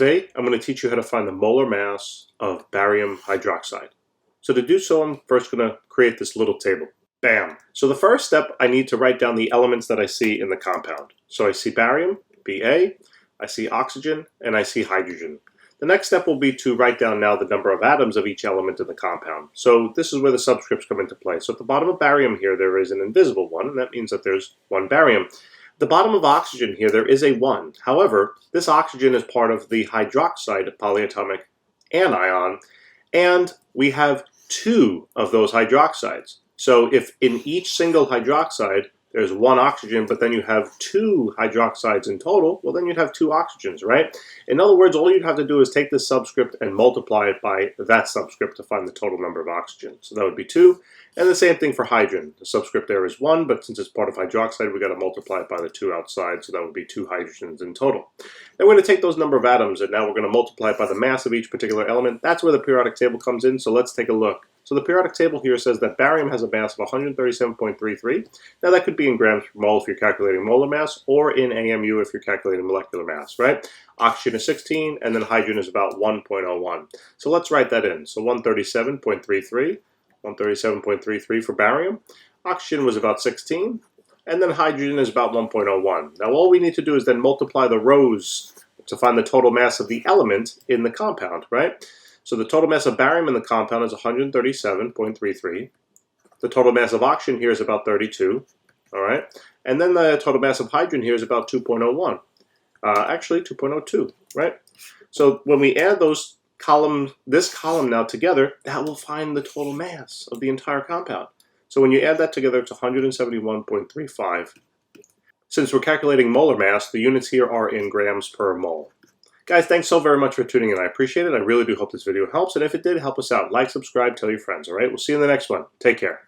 Today, I'm going to teach you how to find the molar mass of barium hydroxide. So to do so, I'm first going to create this little table. Bam! So the first step, I need to write down the elements that I see in the compound. So I see barium, Ba, I see oxygen, and I see hydrogen. The next step will be to write down now the number of atoms of each element in the compound. So this is where the subscripts come into play. So at the bottom of barium here, there is an invisible one, and that means that there's one barium. The bottom of oxygen here, there is a 1. However, this oxygen is part of the hydroxide polyatomic anion, and we have 2 of those hydroxides. So if in each single hydroxide there's 1 oxygen, but then you have 2 hydroxides in total, well then you'd have 2 oxygens, right? In other words, all you'd have to do is take this subscript and multiply it by that subscript to find the total number of oxygen. So that would be 2. And the same thing for hydrogen. The subscript there is 1, but since it's part of hydroxide, we've got to multiply it by the 2 outside, so that would be 2 hydrogens in total. Then we're going to take those number of atoms, and now we're going to multiply it by the mass of each particular element. That's where the periodic table comes in, so let's take a look. So the periodic table here says that barium has a mass of 137.33. Now that could be in grams per mole if you're calculating molar mass, or in AMU if you're calculating molecular mass, right? Oxygen is 16, and then hydrogen is about 1.01. So let's write that in. So 137.33. 137.33 for barium. Oxygen was about 16, and then hydrogen is about 1.01. Now all we need to do is then multiply the rows to find the total mass of the element in the compound, right? So the total mass of barium in the compound is 137.33. The total mass of oxygen here is about 32, all right? And then the total mass of hydrogen here is about 2.01. Actually 2.02, right? So when we add those this column now together, that will find the total mass of the entire compound. So when you add that together, it's 171.35. Since we're calculating molar mass, the units here are in grams per mole. Guys, thanks so very much for tuning in. I appreciate it. I really do hope this video helps. And if it did, help us out. Like, subscribe, tell your friends. All right, we'll see you in the next one. Take care.